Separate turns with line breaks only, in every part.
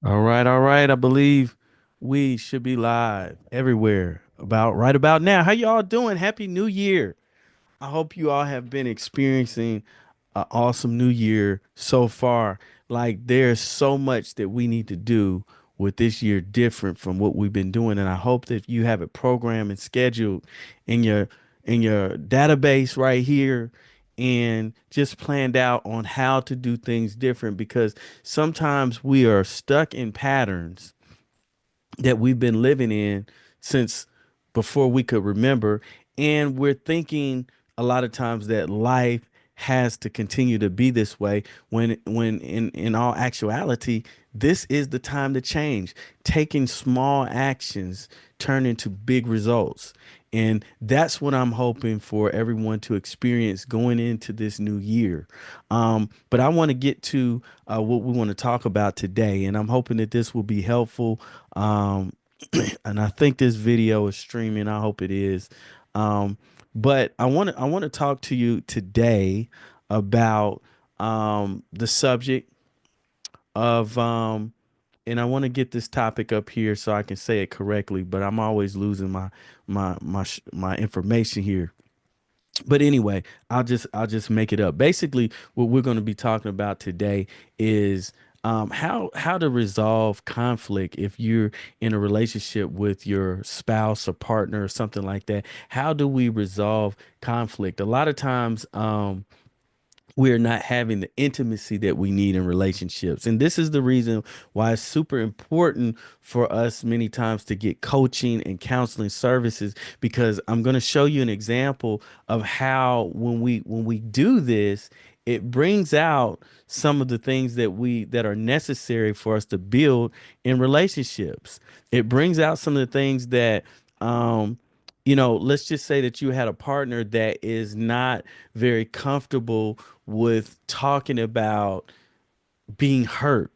All right, all right. I believe we should be live everywhere about right about now. How y'all doing? Happy New Year. I hope you all have been experiencing an awesome new year so far. Like there's so much that we need to do with this year different from what we've been doing. And I hope that you have it programmed and scheduled in your database right here and just planned out on how to do things different because sometimes we are stuck in patterns that we've been living in since before we could remember. And we're thinking a lot of times that life has to continue to be this way when in all actuality, this is the time to change. Taking small actions turn into big results. And that's what I'm hoping for everyone to experience going into this new year. But I want to get to what we want to talk about today, and I'm hoping that this will be helpful. Um, and I think this video is streaming. I hope it is. Um, but I want to talk to you today about the subject of and I want to get this topic up here so I can say it correctly, but I'm always losing my information here. But anyway, I'll just make it up. Basically, what we're going to be talking about today is how to resolve conflict if you're in a relationship with your spouse or partner or something like that. How do we resolve conflict? A lot of times, we're not having the intimacy that we need in relationships. And this is the reason why it's super important for us many times to get coaching and counseling services, because I'm going to show you an example of how when we do this, it brings out some of the things that are necessary for us to build in relationships. It brings out some of the things that let's just say that you had a partner that is not very comfortable with talking about being hurt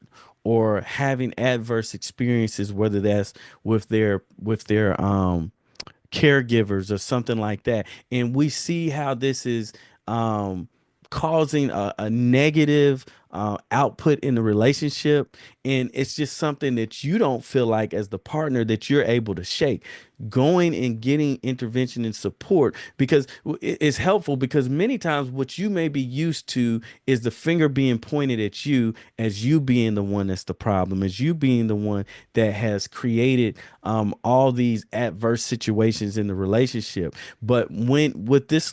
or having adverse experiences, whether that's with their caregivers or something like that. And we see how this is um, causing a negative output in the relationship. And it's just something that you don't feel like as the partner that you're able to shake. Going and getting intervention and support because it's helpful, because many times what you may be used to is the finger being pointed at you as you being the one that's the problem, as you being the one that has created all these adverse situations in the relationship. But when with this,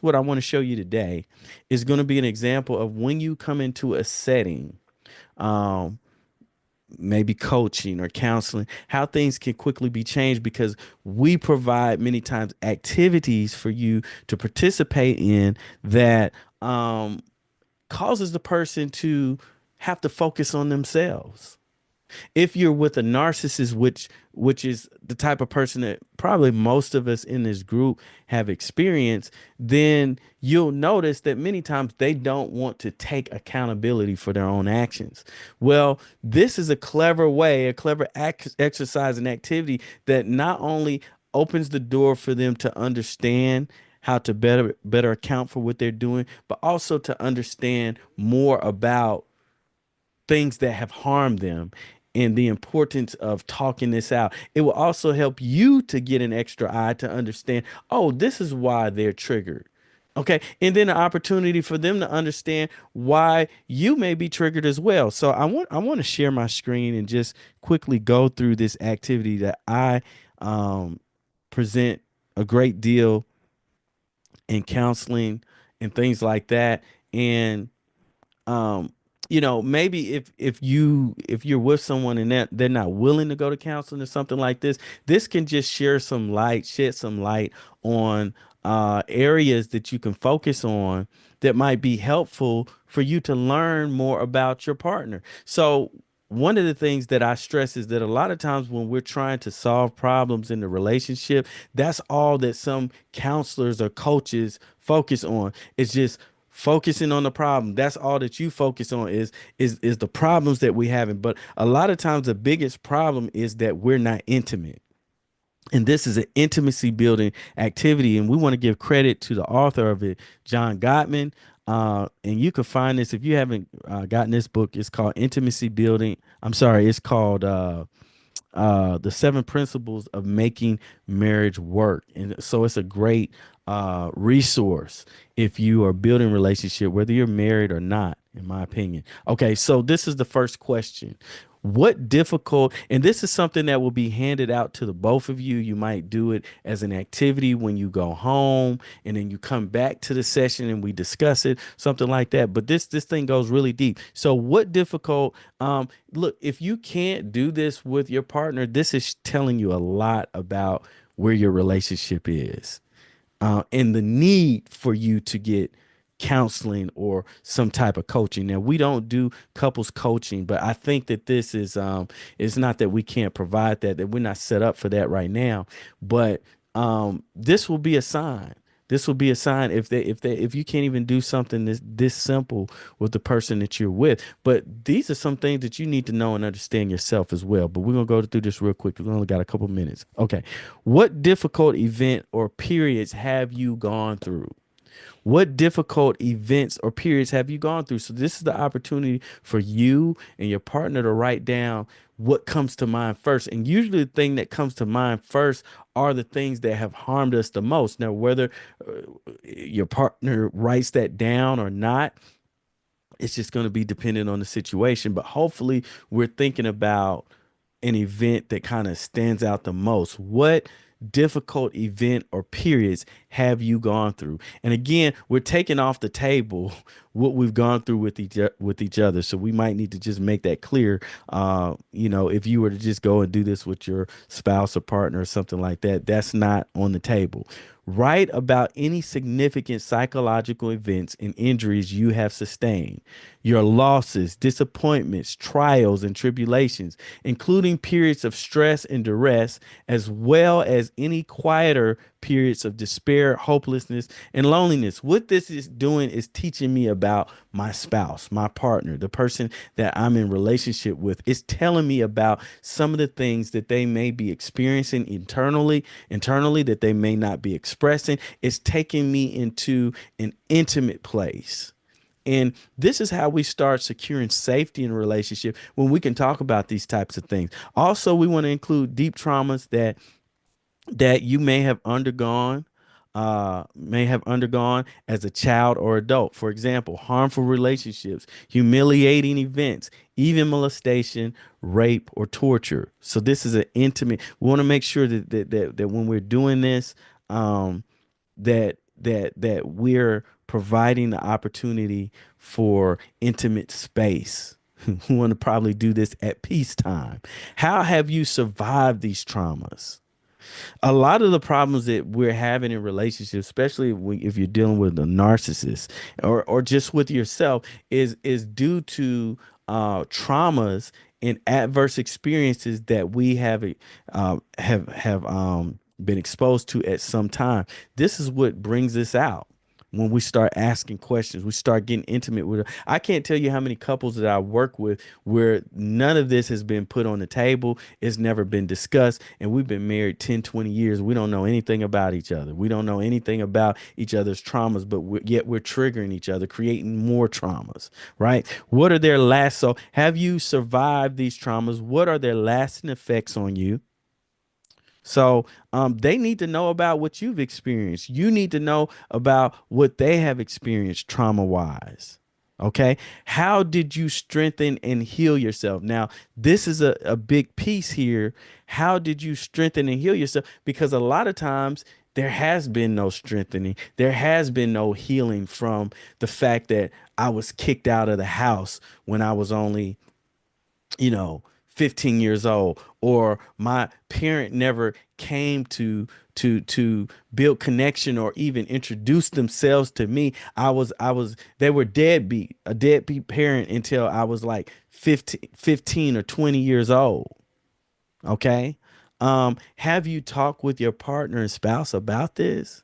what I want to show you today is going to be an example of when you come into a setting, um, maybe coaching or counseling, how things can quickly be changed because we provide many times activities for you to participate in that causes the person to have to focus on themselves. If you're with a narcissist, which is the type of person that probably most of us in this group have experienced, then you'll notice that many times they don't want to take accountability for their own actions. Well, this is a clever way, a clever exercise and activity that not only opens the door for them to understand how to better account for what they're doing, but also to understand more about things that have harmed them and the importance of talking this out. It will also help you to get an extra eye to understand, oh, this is why they're triggered. Okay. And then an opportunity for them to understand why you may be triggered as well. So I want to share my screen and just quickly go through this activity that I um, present a great deal in counseling and things like that. And um maybe if you're with someone and that they're not willing to go to counseling or something like this can just shed some light on areas that you can focus on that might be helpful for you to learn more about your partner. So one of the things that I stress is that a lot of times when we're trying to solve problems in the relationship, that's all that some counselors or coaches focus on. It's just focusing on the problem. That's all that you focus on is the problems that we having. But a lot of times the biggest problem is that we're not intimate. And this is an intimacy building activity. And we want to give credit to the author of it, John Gottman. And you can find this if you haven't gotten this book. It's called Intimacy Building. I'm sorry, it's called The Seven Principles of Making Marriage Work. And so it's a great resource if you are building relationship, whether you're married or not, in my opinion. Okay, so this is the first question. What difficult, and this is something that will be handed out to the both of you. You might do it as an activity when you go home, and then you come back to the session and we discuss it, something like that. But this thing goes really deep. So what difficult, look, if you can't do this with your partner, this is telling you a lot about where your relationship is, and the need for you to get counseling or some type of coaching. Now, we don't do couples coaching, but I think that this is it's not that we can't provide that we're not set up for that right now, but this will be a sign. This will be a sign if you can't even do something this simple with the person that you're with. But these are some things that you need to know and understand yourself as well. But we're gonna go through this real quick. We've only got a couple minutes. Okay. What difficult event or periods have you gone through? What difficult events or periods have you gone through? So this is the opportunity for you and your partner to write down what comes to mind first. And usually the thing that comes to mind first are the things that have harmed us the most. Now, whether your partner writes that down or not, it's just going to be dependent on the situation. But hopefully we're thinking about an event that kind of stands out the most. What difficult event or periods have you gone through? And again, we're taking off the table what we've gone through with each other. So we might need to just make that clear. If you were to just go and do this with your spouse or partner or something like that, that's not on the table. Write about any significant psychological events and injuries you have sustained, your losses, disappointments, trials, and tribulations, including periods of stress and duress, as well as any quieter periods of despair, hopelessness, and loneliness. What this is doing is teaching me about my spouse, my partner, the person that I'm in relationship with. It's telling me about some of the things that they may be experiencing internally that they may not be expressing. It's taking me into an intimate place. And this is how we start securing safety in a relationship when we can talk about these types of things. Also, we want to include deep traumas that you may have undergone as a child or adult. For example, harmful relationships, humiliating events, even molestation, rape, or torture. So this is an intimate. We want to make sure that when we're doing this, that we're providing the opportunity for intimate space. We want to probably do this at peacetime. How have you survived these traumas? A lot of the problems that we're having in relationships, especially if you're dealing with a narcissist or just with yourself, is due to traumas and adverse experiences that we have been exposed to at some time. This is what brings this out. When we start asking questions, we start getting intimate with her. I can't tell you how many couples that I work with where none of this has been put on the table. It's never been discussed. And we've been married 10, 20 years. We don't know anything about each other. We don't know anything about each other's traumas, but yet we're triggering each other, creating more traumas, right? What are their so have you survived these traumas? What are their lasting effects on you? So they need to know about what you've experienced. You need to know about what they have experienced trauma wise. Okay. How did you strengthen and heal yourself? Now, this is a big piece here. How did you strengthen and heal yourself? Because a lot of times there has been no strengthening, there has been no healing from the fact that I was kicked out of the house when I was only, you know, 15 years old, or my parent never came to build connection or even introduce themselves to me. They were a deadbeat parent until I was like 15 or 20 years old. Okay. Have you talked with your partner and spouse about this?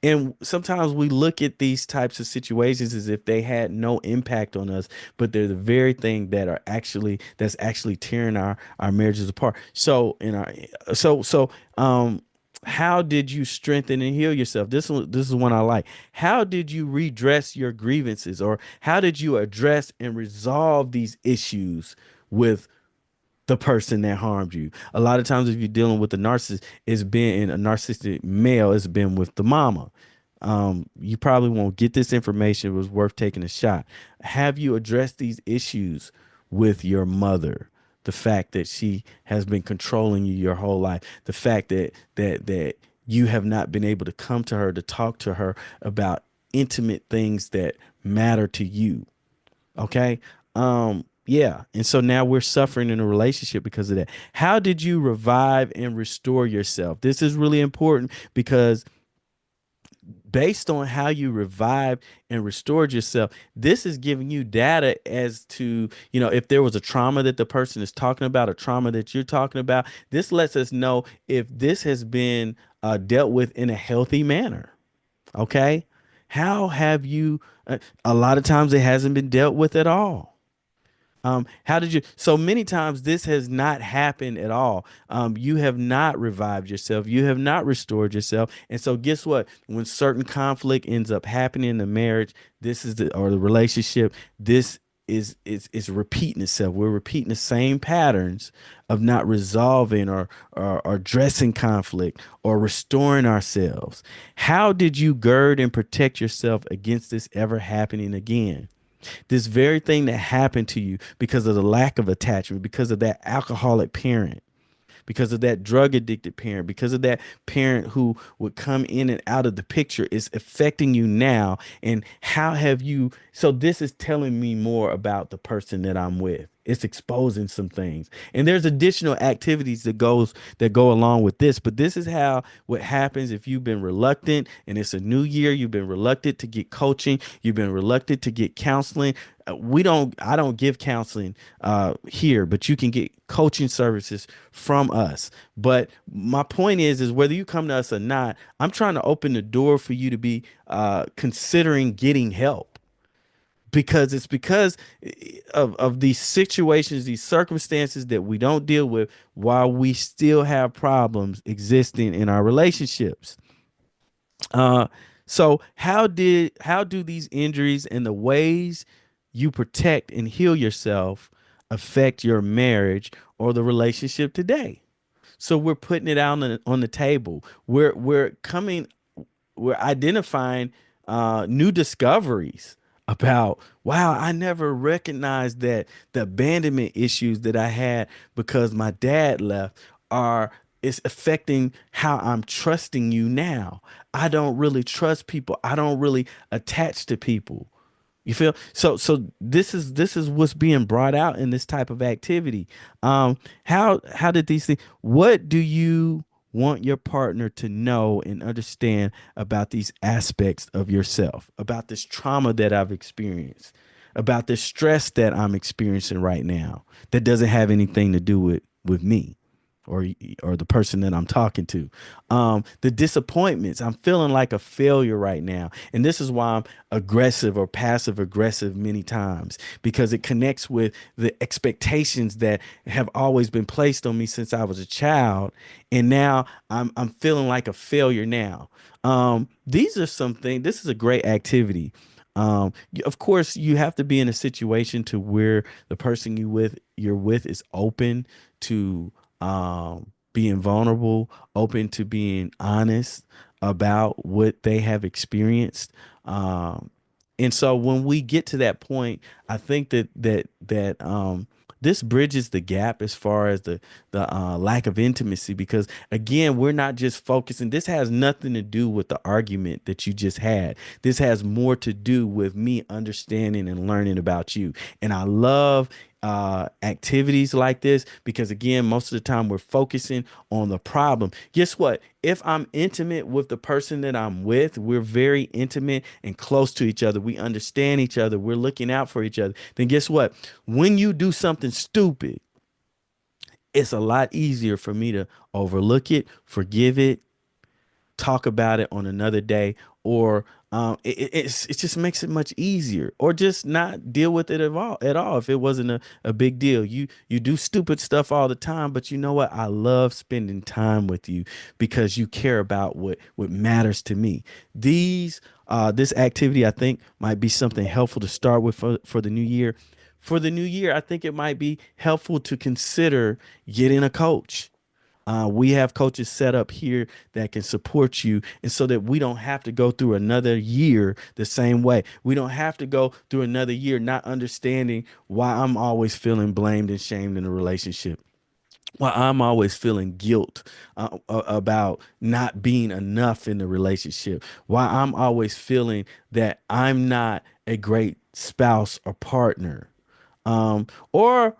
And sometimes we look at these types of situations as if they had no impact on us, but they're the very thing that's actually tearing our marriages apart. So in our so so um how did you strengthen and heal yourself? This is one I like. How did you redress your grievances, or how did you address and resolve these issues with the person that harmed you? A lot of times, if you're dealing with a narcissist, it's been a narcissistic male, it's been with the mama. You probably won't get this information. It was worth taking a shot. Have you addressed these issues with your mother? The fact that she has been controlling you your whole life, the fact that you have not been able to come to her to talk to her about intimate things that matter to you. Okay. Yeah. And so now we're suffering in a relationship because of that. How did you revive and restore yourself? This is really important because based on how you revived and restored yourself, this is giving you data as to, if there was a trauma that the person is talking about, a trauma that you're talking about. This lets us know if this has been dealt with in a healthy manner. Okay. How have you, a lot of times it hasn't been dealt with at all. How did you? So many times this has not happened at all. You have not revived yourself. You have not restored yourself. And so, guess what? When certain conflict ends up happening in the marriage, this is the or the relationship. This is repeating itself. We're repeating the same patterns of not resolving or addressing conflict or restoring ourselves. How did you gird and protect yourself against this ever happening again? This very thing that happened to you because of the lack of attachment, because of that alcoholic parent, because of that drug addicted parent, because of that parent who would come in and out of the picture is affecting you now. And how have you? So this is telling me more about the person that I'm with. It's exposing some things. And there's additional activities that go along with this. But this is how what happens if you've been reluctant and it's a new year, you've been reluctant to get coaching, you've been reluctant to get counseling. I don't give counseling here, but you can get coaching services from us. But my point is whether you come to us or not, I'm trying to open the door for you to be considering getting help, because it's because of these situations, these circumstances that we don't deal with while we still have problems existing in our relationships. Uh, so how do these injuries and the ways you protect and heal yourself affect your marriage or the relationship today? So we're putting it out on the table. We're identifying new discoveries about, wow, I never recognized that the abandonment issues that I had because my dad left are it's affecting how I'm trusting you now. I don't really trust people. I don't really attach to people. You feel so this is what's being brought out in this type of activity. How did these things, what do you want your partner to know and understand about these aspects of yourself, about this trauma that I've experienced, about the stress that I'm experiencing right now that doesn't have anything to do with me or the person that I'm talking to. The disappointments. I'm feeling like a failure right now. And this is why I'm aggressive or passive aggressive many times, because it connects with the expectations that have always been placed on me since I was a child. And now I'm feeling like a failure now. These are some things. This is a great activity. Of course, you have to be in a situation to where the person you're with is open to being vulnerable, open to being honest about what they have experienced. And so when we get to that point, I think that this bridges the gap as far as the lack of intimacy, because again, we're not just focusing. This has nothing to do with the argument that you just had. This has more to do with me understanding and learning about you. And I love activities like this because again, most of the time we're focusing on the problem. Guess what? If I'm intimate with the person that I'm with, we're very intimate and close to each other. We understand each other. We're looking out for each other. Then guess what? When you do something stupid, it's a lot easier for me to overlook it, forgive it, talk about it on another day, or It just makes it much easier, or just not deal with it at all if it wasn't a big deal. You do stupid stuff all the time, but you know what? I love spending time with you because you care about what matters to me. This activity, I think, might be something helpful to start with for the new year. For the new year, I think it might be helpful to consider getting a coach. We have coaches set up here that can support you, and so that we don't have to go through another year the same way. We don't have to go through another year not understanding why I'm always feeling blamed and shamed in a relationship. Why I'm always feeling guilt about not being enough in the relationship. Why I'm always feeling that I'm not a great spouse or partner, or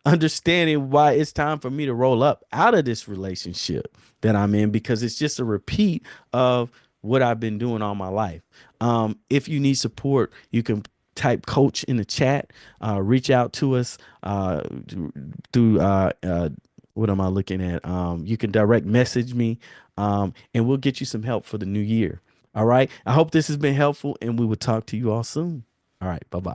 understanding why it's time for me to roll up out of this relationship that I'm in, because it's just a repeat of what I've been doing all my life. If you need support, you can type coach in the chat, reach out to us through what am I looking at? You can direct message me, and we'll get you some help for the new year. All right. I hope this has been helpful, and we will talk to you all soon. All right. Bye bye.